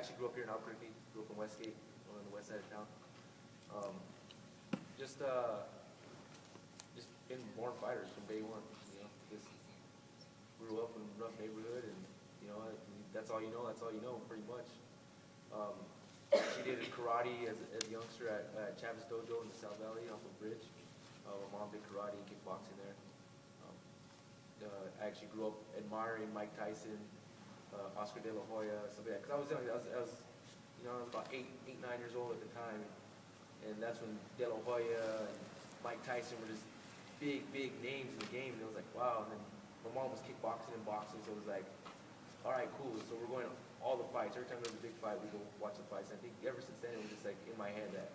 actually grew up here in Albuquerque, grew up in Westgate, on the west side of town. Um, just been born fighters from day one. Just grew up in a rough neighborhood, and that's all you know. That's all you know, pretty much. Um, she did karate as a youngster at Chavez Dojo in the South Valley off of Bridge. My mom did karate and kickboxing there. I actually grew up admiring Mike Tyson, Oscar De La Hoya, something like that. Because I was young. I was about 9 years old at the time, and that's when De La Hoya and Mike Tyson were just big names in the game. And it was like, wow. And then my mom was kickboxing and boxing, so it was like, all right, cool. So we're going to all the fights. Every time there was a big fight, we go watch the fights. And I think ever since then, it was just like in my head that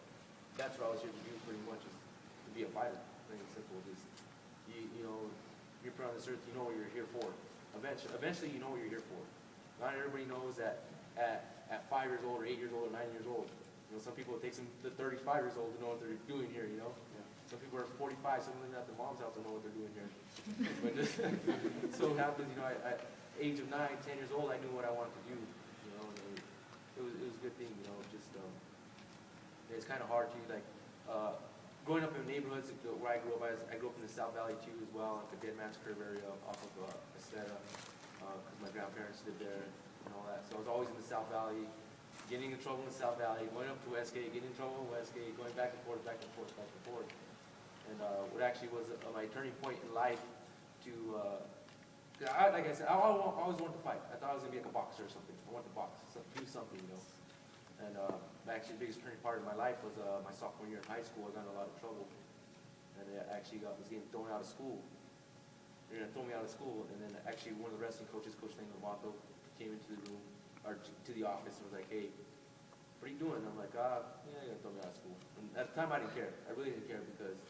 that's what I was here to do, pretty much, is to be a fighter. Plain and simple. Just you're put on this earth, you know what you're here for. Eventually, you know what you're here for. Not everybody knows that at 5 years old or 8 years old or 9 years old. Some people, it takes them to 35 years old to know what they're doing here. Yeah. Some people are 45, some of them at their mom's house don't know what they're doing here. But just so it happens, at age of 9, 10 years old, I knew what I wanted to do. And it was a good thing. It's kind of hard to growing up in neighborhoods where I grew up. I grew up in the South Valley too, as well, like the Dead Man's Curve area off of Estera, because my grandparents lived there and all that. So I was always in the South Valley, getting in trouble in the South Valley, going up to Westgate, getting in trouble in Westgate, going back and forth. And what actually was my turning point in life to, like I said, I always wanted to fight. I thought I was going to be like a boxer or something. I wanted to box, do something, And actually, the biggest turning part of my life was my sophomore year in high school. I got in a lot of trouble, and I actually was getting thrown out of school. They're going to throw me out of school, and then actually one of the wrestling coaches, Coach Damacio, came into the room, or to the office, and was like, "Hey, what are you doing?" And I'm like, yeah, you're going to throw me out of school. And at the time, I didn't care. I really didn't care, because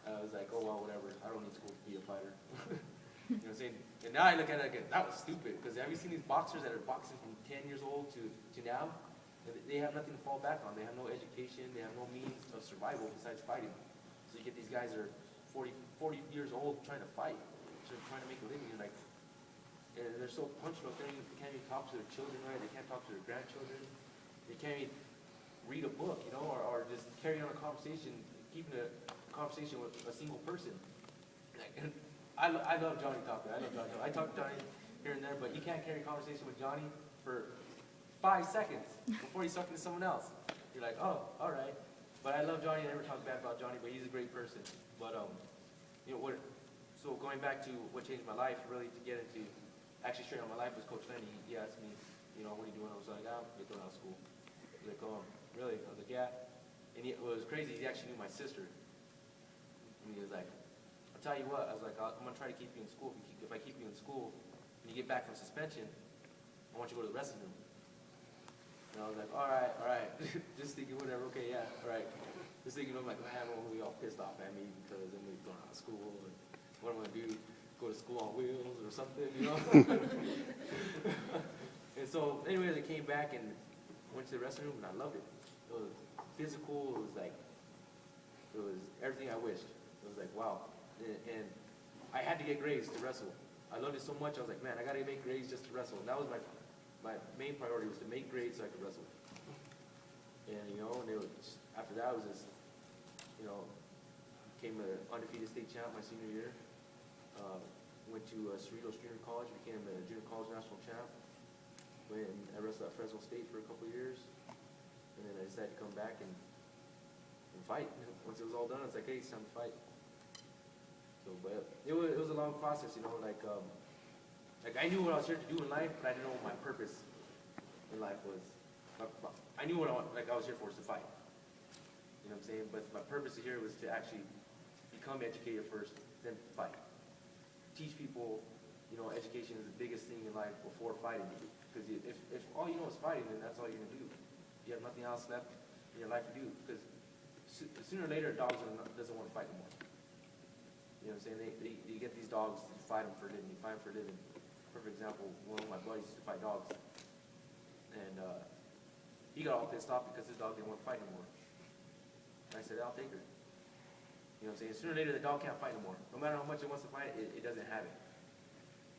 I was like, oh, well, whatever. I don't need school to be a fighter. You know what I'm saying? And now I look at it again, that was stupid. Because have you seen these boxers that are boxing from 10 years old to now? They have nothing to fall back on. They have no education. They have no means of survival besides fighting. So you get these guys that are 40 years old trying to fight, trying to make a living. And they're so punched up, they can't even talk to their children right. They can't talk to their grandchildren. They can't even read a book, or just carry on a conversation, keeping a conversation with a single person. I love Johnny talking. I love Johnny. I talk to Johnny here and there, but you can't carry a conversation with Johnny for 5 seconds before he's talking to someone else. You're like, oh, all right. But I love Johnny. I never talk bad about Johnny, but he's a great person. But so going back to what changed my life, really, to get into actually straight on my life, was Coach Lenny. He asked me, what are you doing? I was like, I'm thrown out of school. He's like, oh, really? I was like, yeah. And it was crazy. He actually knew my sister. And he was like, I'll tell you what. I was like, I'm going to try to keep you in school. If I keep you in school and you get back from suspension, I want you to go to the wrestling room. And I was like, all right. Just thinking, whatever, okay, yeah, all right. Just thinking, I'm like, man, I'm going to be all pissed off at me because I'm going to be thrown out of school. And what am I going to do? Go to school on wheels or something, And so, anyways, I came back and went to the wrestling room, and I loved it. It was physical. It was everything I wished. It was like, wow. And I had to get grades to wrestle. I loved it so much. I was like, man, I got to make grades just to wrestle. And that was my main priority, was to make grades so I could wrestle. And after that, was just, became an undefeated state champ my senior year. Went to Cerritos Junior College, became a junior college national champ. I wrestled at Fresno State for a couple of years, and then I decided to come back and fight. Once it was all done, it's like, hey, it's time to fight. So, but it was a long process, like I knew what I was here to do in life, but I didn't know what my purpose in life was. I knew what I was here for, was to fight. You know what I'm saying? But my purpose here was to actually become educated first, then fight. Teach people, education is the biggest thing in life before fighting. Because if all you know is fighting, then that's all you're going to do. You have nothing else left in your life to do. Because sooner or later, a dog doesn't want to fight anymore. You know what I'm saying? You get these dogs, you fight them for a living. You fight them for a living. Perfect example, one of my buddies used to fight dogs. And he got all pissed off because his dog didn't want to fight anymore. And I said, I'll take her. You know what I'm saying? Sooner or later, the dog can't fight anymore. No matter how much it wants to fight, it doesn't have it.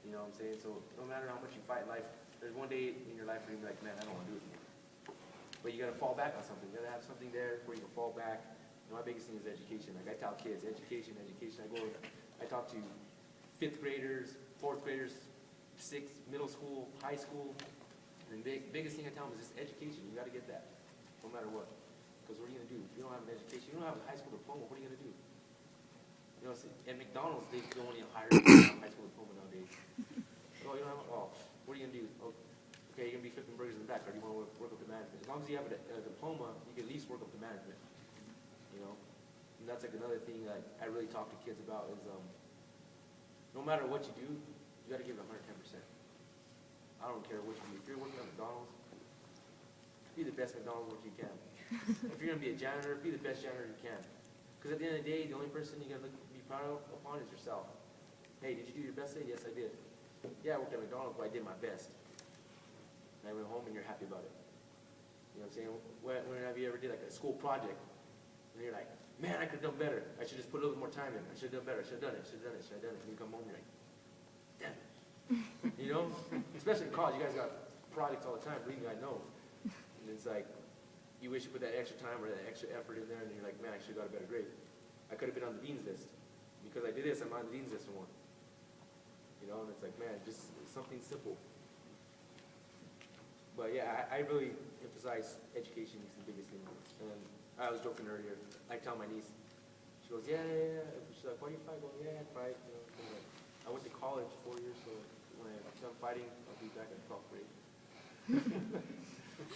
You know what I'm saying? So no matter how much you fight in life, there's one day in your life where you're like, man, I don't want to do it anymore. But you gotta fall back on something. You gotta have something there where you can fall back. My biggest thing is education. Like I tell kids, education. I talk to 5th graders, 4th graders, 6th, middle school, high school. And the biggest thing I tell them is just education. You gotta get that, no matter what. Because what are you gonna do? If you don't have an education, you don't have a high school diploma, what are you gonna do? You know, at McDonald's, they don't want to hire people who have a high school diploma nowadays. Oh, you don't have, what are you gonna do? Oh, okay, you're gonna be flipping burgers in the back, or do you want to work up to management? As long as you have a diploma, you can at least work up to management. You know, and that's like another thing that I really talk to kids about is, no matter what you do, you got to give it 110%. I don't care what you do. If you're working at McDonald's, be the best McDonald's worker you can. If you're gonna be a janitor, be the best janitor you can. Because at the end of the day, the only person you're gonna be proud upon is yourself. Hey, did you do your best day? Yes, I did. Yeah, I worked at McDonald's, but I did my best. And I went home and you're happy about it. You know what I'm saying? When have you ever did like a school project? And you're like, man, I could have done better. I should just put a little more time in. I should have done better. I should have done it. Should have done it. Should have done it. And you come home and you're like, damn it. You know? Especially in college, you guys got projects all the time. Believe me, I know. And it's like, you wish you put that extra time or that extra effort in there, and you're like, man, I should have got a better grade. I could have been on the dean's list. Because I did this, I'm on the dean's list for one. You know, and it's like, man, just something simple. But yeah, I really emphasize education is the biggest thing. And I was joking earlier. I tell my niece, she goes, yeah. She's like, why do you fight? Well, yeah, I fight. You know, I went to college 4 years, so when I'm done fighting, I'll be back in 12th grade.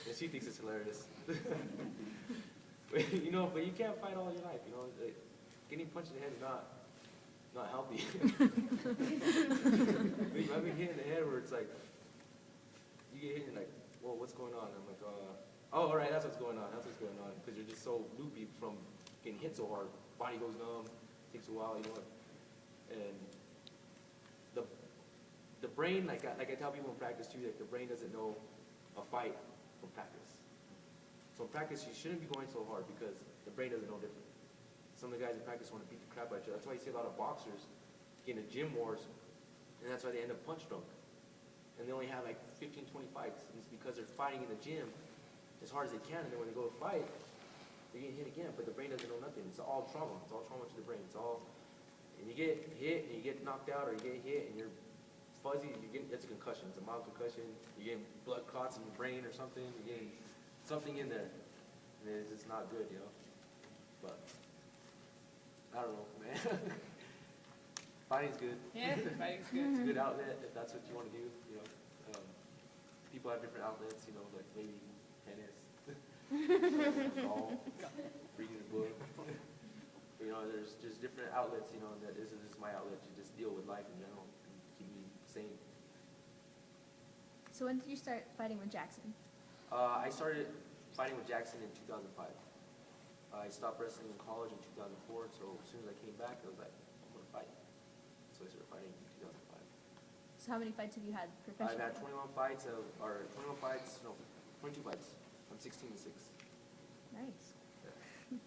And she thinks it's hilarious. But, you know, but you can't fight all your life. You know, like, getting punched in the head is not healthy. I've been hit in the head where it's like, you get hit and you're like, whoa, what's going on? And I'm like, oh, all right, that's what's going on. That's what's going on. Because you're just so loopy from getting hit so hard. Body goes numb. Takes a while, you know. And the brain, like I tell people in practice too, like the brain doesn't know a fight from practice. So in practice, you shouldn't be going so hard because the brain doesn't know different. Some of the guys in practice want to beat the crap out of you. That's why you see a lot of boxers get into gym wars, and that's why they end up punch drunk. And they only have like 15, 20 fights. And it's because they're fighting in the gym as hard as they can, and then when they go to fight, they're getting hit again. But the brain doesn't know nothing. It's all trauma. It's all trauma to the brain. It's all, and you get hit, and you get knocked out, or you get hit, and you're fuzzy, it's a concussion. It's a mild concussion. You're getting blood clots in your brain or something. You're getting something in there. And it's just not good, you know. But I don't know, man. Fighting's good. Yeah, fighting's good. It's a good outlet if that's what you want to do, you know. People have different outlets, you know, like maybe tennis, golf, reading a book. You know, there's just different outlets, you know, that this is my outlet to just deal with life in general. Keep me sane. So when did you start fighting with Jackson? I started fighting with Jackson in 2005. I stopped wrestling in college in 2004, so as soon as I came back, I was like, I'm going to fight. So I started fighting in 2005. So how many fights have you had professionally? I've had 21 fights, 22 fights. I'm 16 and 6. Nice. Yeah.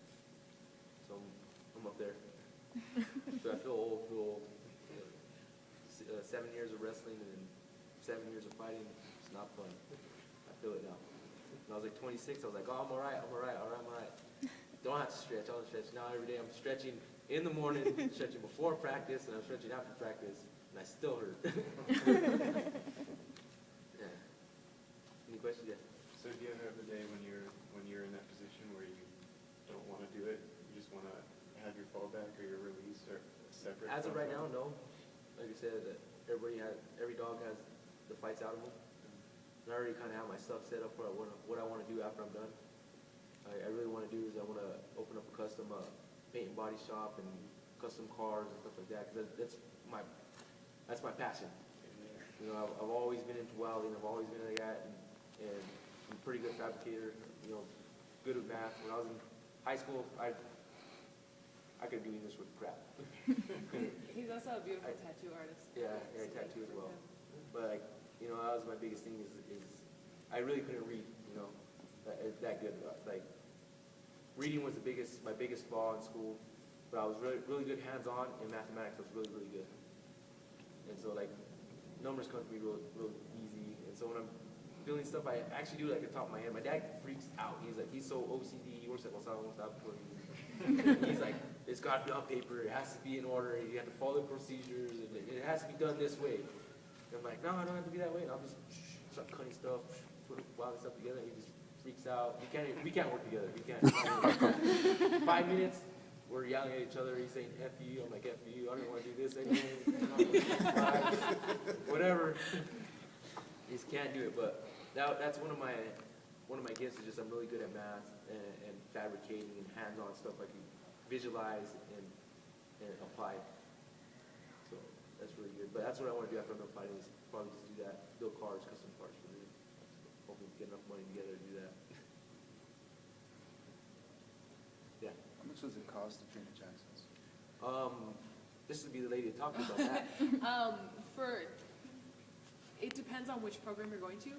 So I'm up there. So I feel old. 7 years of wrestling and 7 years of fighting, it's not fun. I feel it now. When I was like 26, I was like, oh, I'm all right. Don't have to stretch, I don't stretch. Now every day I'm stretching in the morning, stretching before practice, and I'm stretching after practice, and I still hurt. Yeah. Any questions? Yeah. So do you ever have a day when you're in that position where you don't want to do it, you just want to have your fallback or your release or separate? As of right now, no. Like I said, every dog has the fights out of them. And I already kind of have my stuff set up for what I want to do after I'm done. I really want to do is I want to open up a custom paint and body shop and custom cars and stuff like that. Cause that's my passion. You know, I've always been into welding. I've always been into that, and I'm a pretty good fabricator. You know, good with math. When I was in high school, I could do English with crap. He's also a beautiful tattoo artist. Yeah, I tattoo as well. But like, you know, that was my biggest thing is I really couldn't read. You know, that good. Like, reading was my biggest flaw in school. But I was really good hands-on in mathematics. I was really good. And so like, numbers come to me real easy. And so when I'm building stuff, I actually do it like the top of my head. My dad freaks out. He's so OCD. He works at Los Alamos Laboratory. He's like, it's got to be on paper. It has to be in order. You have to follow the procedures. And it has to be done this way. And I'm like, no, I don't have to be that way. And I'll just start cutting stuff, put all this stuff together. He just freaks out. We can't work together. We can't. 5 minutes. We're yelling at each other. He's saying F you. I'm like, F you. I don't want to do this anymore. Whatever. He just can't do it. But that's one of my gifts is just I'm really good at math and fabricating and hands-on stuff I can visualize and apply. So that's really good. But that's what I want to do after I'm done fighting is probably just do that. Build cars, custom parts for me. Hopefully get enough money together to do that. Yeah. How much does it cost to train at Jackson's? This would be the lady to talk about that. It depends on which program you're going to.